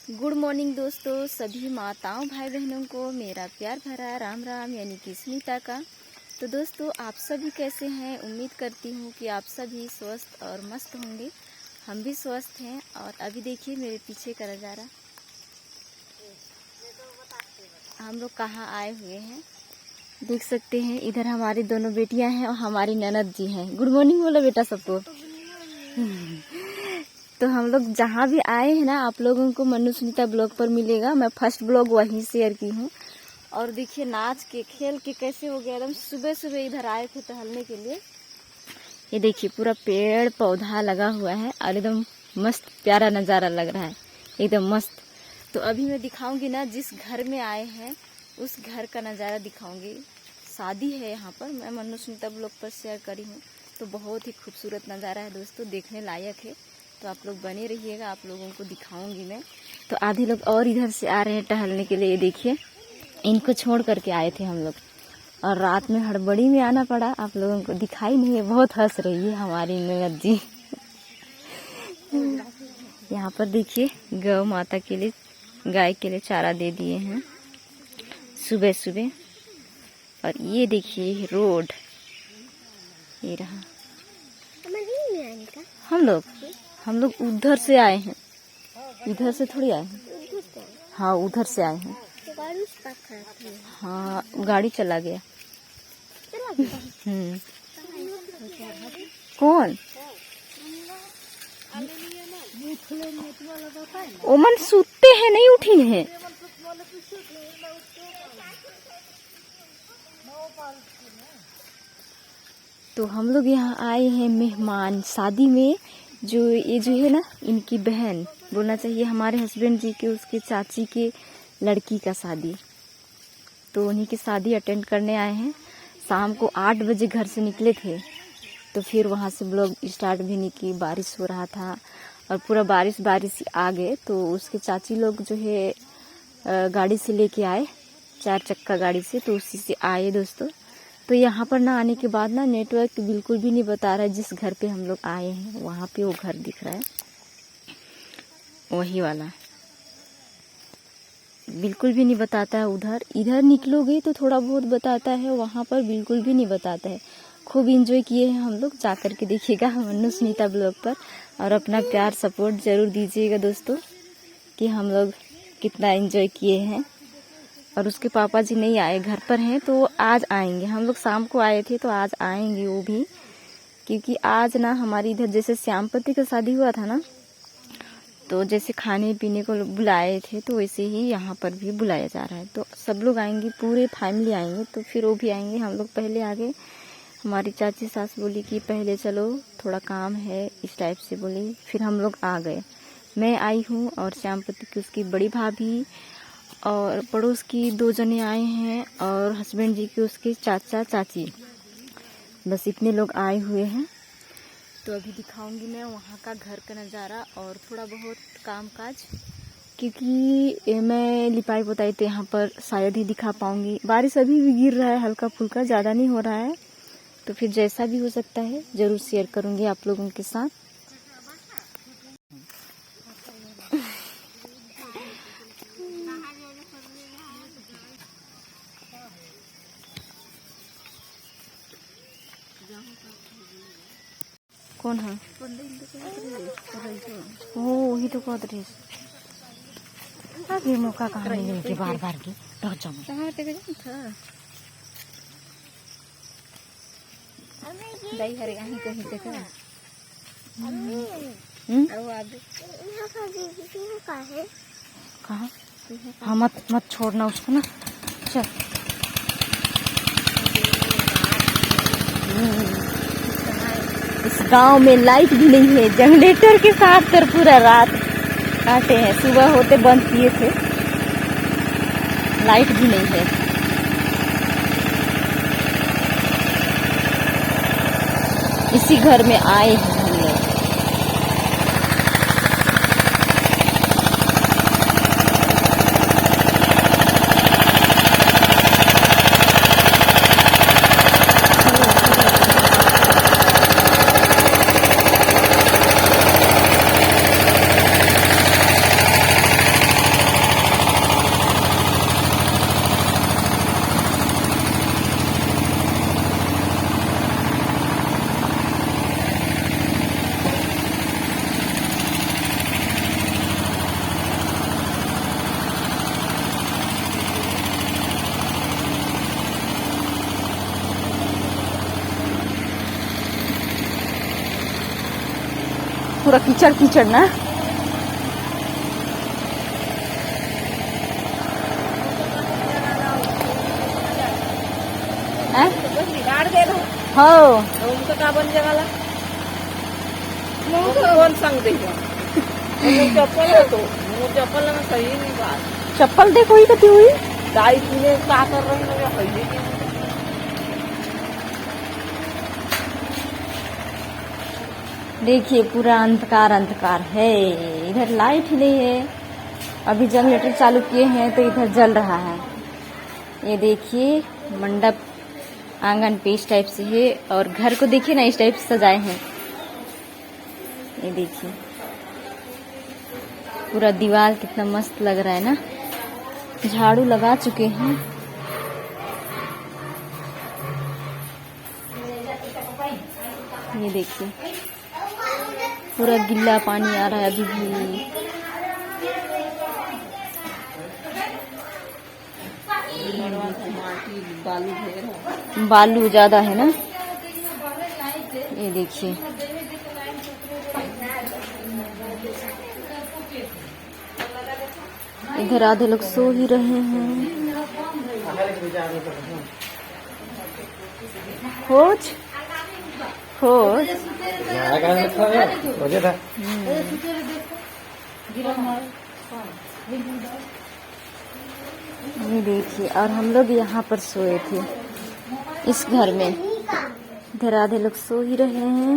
Good morning दोस्तों, सभी माताओं भाई बहनों को मेरा प्यार भरा राम राम यानी कि स्मिता का। तो दोस्तों, आप सभी कैसे हैं? उम्मीद करती हूँ कि आप सभी स्वस्थ और मस्त होंगे। हम भी स्वस्थ हैं। और अभी देखिए मेरे पीछे का नज़ारा, हम लोग कहाँ आए हुए हैं देख सकते हैं। इधर हमारी दोनों बेटियां हैं और हमारी ननद जी हैं। गुड मॉर्निंग बोलो बेटा सबको। तो हम लोग जहाँ भी आए हैं ना, आप लोगों को मनु सुनीता ब्लॉग पर मिलेगा। मैं फर्स्ट ब्लॉग वहीं शेयर की हूँ। और देखिए नाच के खेल के कैसे हो गया, एकदम सुबह सुबह इधर आए थे टहलने के लिए। ये देखिए पूरा पेड़ पौधा लगा हुआ है और एकदम मस्त प्यारा नज़ारा लग रहा है, एकदम मस्त। तो अभी मैं दिखाऊंगी ना, जिस घर में आए हैं उस घर का नज़ारा दिखाऊंगी। शादी है यहाँ पर, मैं मनु सुनीता ब्लॉग पर शेयर करी हूँ। तो बहुत ही खूबसूरत नज़ारा है दोस्तों, देखने लायक है। तो आप लोग बने रहिएगा, आप लोगों को दिखाऊंगी मैं। तो आधे लोग और इधर से आ रहे हैं टहलने के लिए। देखिए इनको छोड़ करके आए थे हम लोग और रात में हड़बड़ी में आना पड़ा। आप लोगों को दिखाई नहीं है, बहुत हंस रही है हमारी ननद जी। यहाँ पर देखिए गौ माता के लिए, गाय के लिए चारा दे दिए हैं सुबह सुबह। और ये देखिए रोड, ये रहा। हम लोग उधर से आए हैं, इधर से थोड़ी आए हैं। हाँ उधर से आए हैं। हाँ गाड़ी चला गया। कौन? ओमन सूते हैं, नहीं उठी हैं। तो हम लोग यहाँ आए हैं मेहमान शादी में। ये जो है ना, इनकी बहन बोलना चाहिए, हमारे हस्बैंड जी के उसके चाची के लड़की का शादी। तो उन्हीं की शादी अटेंड करने आए हैं। शाम को 8 बजे घर से निकले थे। तो फिर वहाँ से ब्लॉग स्टार्ट भी नहीं की, बारिश हो रहा था और पूरा बारिश आ गए। तो उसके चाची लोग जो है गाड़ी से लेके आए, 4 चक्का गाड़ी से। तो उसी से आए दोस्तों। तो यहाँ पर ना आने के बाद ना नेटवर्क बिल्कुल भी नहीं बता रहा है। जिस घर पे हम लोग आए हैं वहाँ पे वो घर दिख रहा है, वही वाला बिल्कुल भी नहीं बताता है। इधर निकलोगे तो थोड़ा बहुत बताता है, वहाँ पर बिल्कुल भी नहीं बताता है। खूब एंजॉय किए हैं हम लोग, जा कर के देखिएगा मनु सुनीता ब्लॉग पर। और अपना प्यार सपोर्ट जरूर दीजिएगा दोस्तों कि हम लोग कितना एंजॉय किए हैं। और उसके पापा जी नहीं आए, घर पर हैं। तो आज आएंगे। हम लोग शाम को आए थे तो आज आएंगे वो भी, क्योंकि आज ना हमारी इधर जैसे श्यामपति का शादी हुआ था ना, तो जैसे खाने पीने को बुलाए थे तो वैसे ही यहाँ पर भी बुलाया जा रहा है। तो सब लोग आएंगे, पूरे फैमिली आएंगे। तो फिर वो भी आएंगे। हम लोग पहले आ गए। हमारी चाची सास बोली कि पहले चलो, थोड़ा काम है, इस टाइप से बोली। फिर हम लोग आ गए। मैं आई हूँ और श्यामपति की उसकी बड़ी भाभी और पड़ोस की 2 जने आए हैं और हस्बैंड जी के उसके चाचा चाची, बस इतने लोग आए हुए हैं। तो अभी दिखाऊंगी मैं वहाँ का घर का नज़ारा और थोड़ा बहुत काम काज, क्योंकि मैं लिपाई पोताई तो यहाँ पर शायद ही दिखा पाऊंगी। बारिश अभी भी गिर रहा है, हल्का फुल्का, ज़्यादा नहीं हो रहा है। तो फिर जैसा भी हो सकता है ज़रूर शेयर करूँगी आप लोगों के साथ। कौन है? ओ वही तो कहते रहे। आगे मौका कहाँ मिले के बार बार के रह जाऊँ। दही हरे कहीं कहीं तक है। कहाँ? हाँ मत छोड़ना उसको ना। चल इस गांव में लाइट भी नहीं है, जनरेटर के साथ कर पूरा रात काटे हैं। सुबह होते बंद किए थे, लाइट भी नहीं है। इसी घर में आए हैं हम लोग। पूरा कीचड़ कीचड़ ना। हो उनका का बन जाएगा कौन संग देगा चप्पल है तो चप्पल में सही नहीं बात। चप्पल देखो ही कती हुई दाई तूने क्या कर रही है सही नहीं। देखिए पूरा अंधकार अंधकार है, इधर लाइट ही नहीं है। अभी जनरेटर चालू किए हैं तो इधर जल रहा है। ये देखिए मंडप आंगन पे इस टाइप से है और घर को देखिए ना इस टाइप से सजाए हैं। ये देखिए पूरा दीवार कितना मस्त लग रहा है ना। झाड़ू लगा चुके हैं। ये देखिए पूरा गिल्ला पानी आ रहा है अभी भी। बालू ज्यादा है ना। ये देखिए इधर आधे लोग सो ही रहे हैं। खोज खोज ये देखिए और हम लोग यहाँ पर सोए थे इस घर में। इधर आधे लोग सो ही रहे हैं।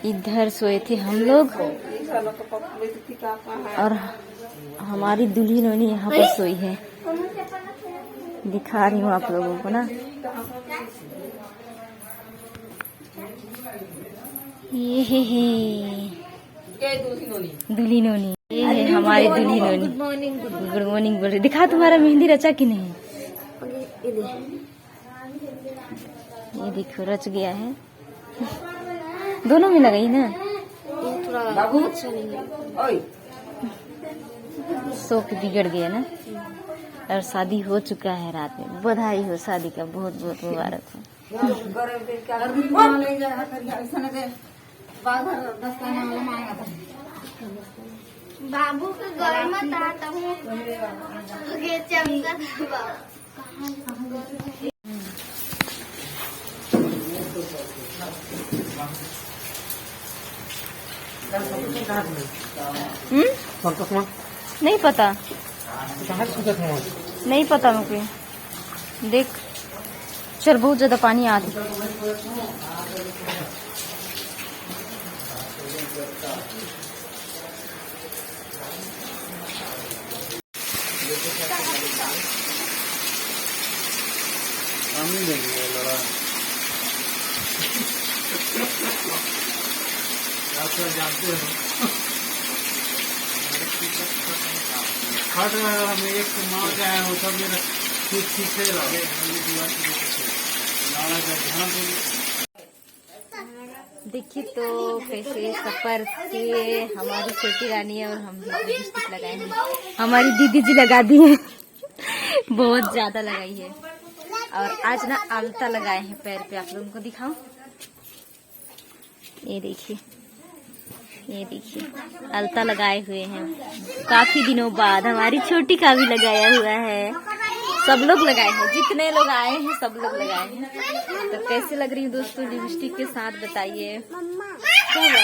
इधर सोए थे हम लोग और हमारी दुल्हन होनी यहाँ पर सोई है। दिखा रही हूँ आप लोगों को ना। ये है दुल्हन, ये है हमारी दुल्हन। गुड मॉर्निंग बोल रही। दिखा तुम्हारा मेहंदी रचा कि नहीं। ये देखो रच गया है। दोनों में लगाई ना। सो के बिगड़ गया ना। और शादी हो चुका है रात में। बधाई हो शादी का, बहुत बहुत मुबारक हो। बाबू के घर में आता हूँ। नहीं पता, नहीं पता मुझे। देख चल बहुत ज्यादा पानी आ रहा। जानते हो हम एक माँ जाए वो सब मेरा ठीक से लगे। देखिए तो कैसे सफर से हमारी छोटी रानी और हम लिपस्टिक लगाए हैं। हमारी दीदी जी लगा दी है। बहुत ज्यादा लगाई है। और आज ना आलता लगाए हैं पैर पे। आप लोगों को दिखाऊं। ये देखिए, ये देखिए अलता लगाए हुए हैं। काफी दिनों बाद हमारी छोटी का भी लगाया हुआ है। सब लोग लगाए हैं, जितने लोग आए हैं सब लोग लगाए हैं। तो कैसे लग रही है दोस्तों लिपस्टिक के साथ, बताइए। क्या हुआ,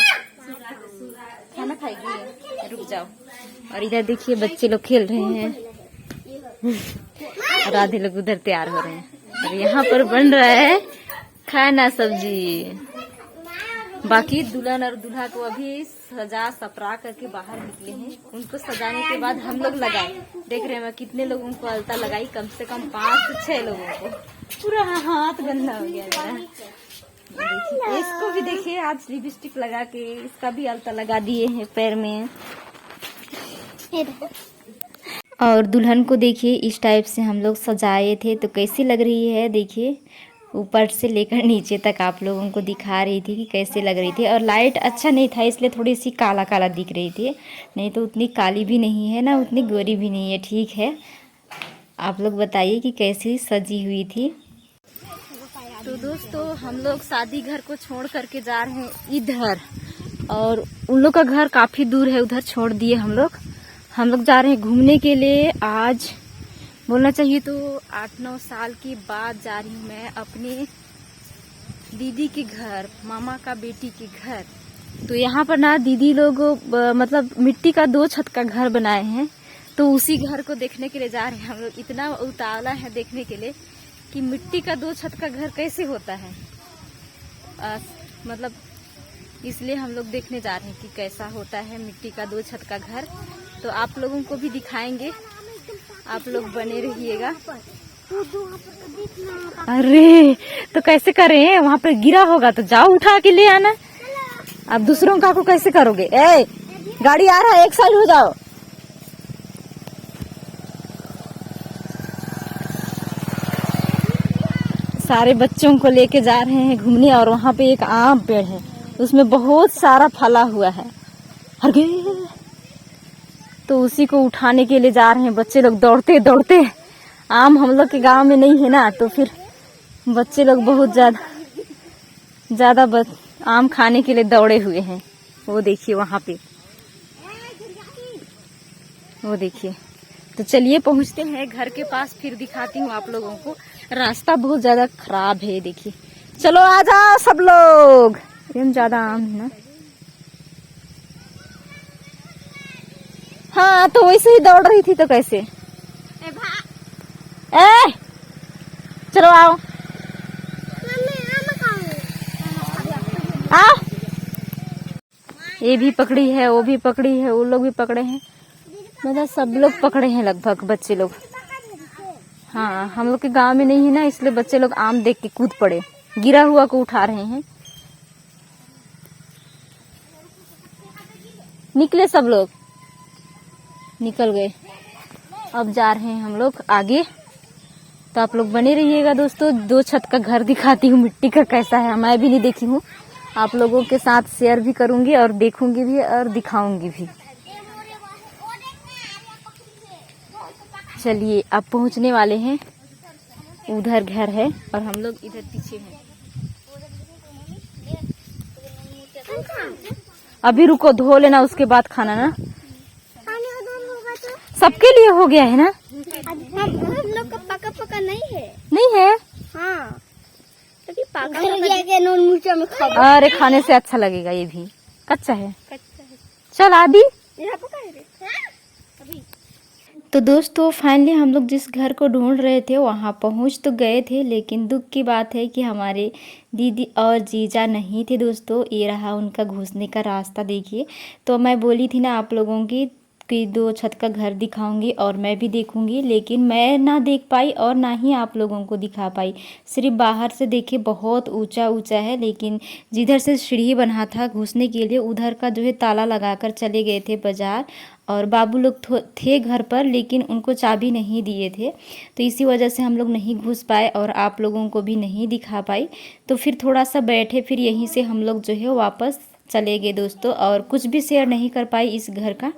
खाना खाएगी? रुक जाओ। और इधर देखिए बच्चे लोग खेल रहे हैं और आधे लोग उधर तैयार हो रहे हैं। और यहाँ पर बन रहा है खाना सब्जी। बाकी दुल्हन और दूल्हा को अभी सजा सपरा करके बाहर निकले हैं। उनको सजाने के बाद हम लोग लगाए। देख रहे हैं मैं कितने लोगों को अलता लगाई। कम से कम 5 से 6 लोगों को। पूरा हाथ गंदा हो गया मेरा। देखिए इसको भी देखिए आज लिपस्टिक लगा के इसका भी अलता लगा दिए हैं पैर में। और दुल्हन को देखिए इस टाइप से हम लोग सजाए थे। तो कैसी लग रही है देखिए, ऊपर से लेकर नीचे तक आप लोगों को दिखा रही थी कि कैसे लग रही थी। और लाइट अच्छा नहीं था इसलिए थोड़ी सी काला काला दिख रही थी। नहीं तो उतनी काली भी नहीं है ना उतनी गोरी भी नहीं है, ठीक है। आप लोग बताइए कि कैसी सजी हुई थी। तो दोस्तों हम लोग शादी घर को छोड़ करके जा रहे हैं इधर। और उन लोग का घर काफी दूर है, उधर छोड़ दिए हम लोग जा रहे हैं घूमने के लिए। आज बोलना चाहिए तो 8-9 साल के बाद जा रही हूँ मैं अपने दीदी के घर, मामा का बेटी के घर। तो यहाँ पर ना दीदी लोग मतलब मिट्टी का 2 छत का घर बनाए हैं, तो उसी घर को देखने के लिए जा रहे हैं हम लोग। इतना उतावला है देखने के लिए कि मिट्टी का 2 छत का घर कैसे होता है, मतलब इसलिए हम लोग देखने जा रहे हैं कि कैसा होता है मिट्टी का 2 छत का घर। तो आप लोगों को भी दिखाएंगे, आप लोग बने रहिएगा। अरे तो कैसे करें, वहाँ पर गिरा होगा तो जाओ उठा के ले आना। अब दूसरों का को कैसे करोगे? ए गाड़ी आ रहा है, एक साइड हो जाओ। सारे बच्चों को लेके जा रहे हैं घूमने और वहाँ पे एक आम पेड़ है, उसमें बहुत सारा फला हुआ है। अरे तो उसी को उठाने के लिए जा रहे हैं बच्चे लोग दौड़ते दौड़ते। आम हम लोग के गांव में नहीं है ना, तो फिर बच्चे लोग बहुत ज्यादा आम खाने के लिए दौड़े हुए हैं। वो देखिए वहाँ पे, वो देखिए। तो चलिए पहुँचते हैं घर के पास, फिर दिखाती हूँ आप लोगों को। रास्ता बहुत ज्यादा खराब है, देखिए। चलो आ जाओ सब लोग, एकदम ज्यादा आम है ना। हाँ तो वैसे ही दौड़ रही थी तो कैसे। ए चलो आओ आओ। ये भी पकड़ी है, वो भी पकड़ी है, वो लोग भी पकड़े हैं, मतलब सब लोग पकड़े हैं लगभग बच्चे लोग। हाँ हम लोग के गांव में नहीं है ना, इसलिए बच्चे लोग आम देख के कूद पड़े, गिरा हुआ को उठा रहे हैं। निकले सब लोग, निकल गए। अब जा रहे हैं हम लोग आगे, तो आप लोग बने रहिएगा दोस्तों। 2 छत का घर दिखाती हूँ मिट्टी का कैसा है, मैं भी नहीं देखी हूँ, आप लोगों के साथ शेयर भी करूंगी और देखूंगी भी और दिखाऊंगी भी। चलिए अब पहुंचने वाले हैं, उधर घर है और हम लोग इधर पीछे हैं। अभी रुको, धो लेना उसके बाद खाना ना। सबके लिए हो गया है ना। हम लोग का पका पका नहीं है। नहीं है? हाँ तभी पका नून मिर्चा में खा। अरे खाने से अच्छा लगेगा, ये भी कच्चा है। चल आदि। तो दोस्तों फाइनली हम लोग जिस घर को ढूंढ रहे थे वहाँ पहुँच तो गए थे, लेकिन दुख की बात है कि हमारे दीदी और जीजा नहीं थे दोस्तों। ये रहा उनका घुसने का रास्ता, देखिए। तो मैं बोली थी ना आप लोगों की कि 2 छत का घर दिखाऊंगी और मैं भी देखूंगी, लेकिन मैं ना देख पाई और ना ही आप लोगों को दिखा पाई। सिर्फ बाहर से देखिए बहुत ऊंचा ऊंचा है, लेकिन जिधर से सीढ़ी बना था घुसने के लिए उधर का जो है ताला लगाकर चले गए थे बाजार। और बाबू लोग थे घर पर, लेकिन उनको चाबी नहीं दिए थे, तो इसी वजह से हम लोग नहीं घुस पाए और आप लोगों को भी नहीं दिखा पाई। तो फिर थोड़ा सा बैठे, फिर यहीं से हम लोग जो है वापस चले गए दोस्तों, और कुछ भी शेयर नहीं कर पाई इस घर का।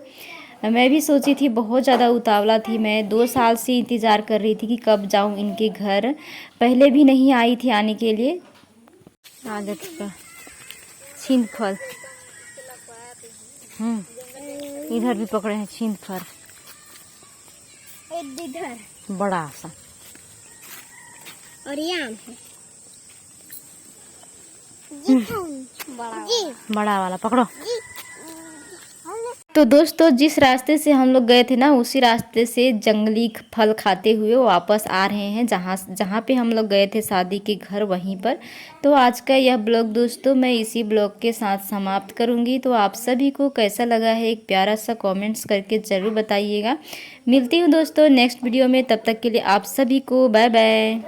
मैं भी सोची थी, बहुत ज़्यादा उतावला थी मैं, 2 साल से इंतज़ार कर रही थी कि कब जाऊं इनके घर। पहले भी नहीं आई थी आने के लिए। आ देखिए छीन फल, इधर भी पकड़े हैं छीन फल, इधर बड़ा सा, और ये आम है बड़ा वाला पकड़ो। तो दोस्तों जिस रास्ते से हम लोग गए थे ना, उसी रास्ते से जंगली फल खाते हुए वापस आ रहे हैं, जहाँ पे हम लोग गए थे शादी के घर, वहीं पर। तो आज का यह ब्लॉग दोस्तों मैं इसी ब्लॉग के साथ समाप्त करूँगी। तो आप सभी को कैसा लगा है एक प्यारा सा कमेंट्स करके ज़रूर बताइएगा। मिलती हूँ दोस्तों नेक्स्ट वीडियो में, तब तक के लिए आप सभी को बाय बाय।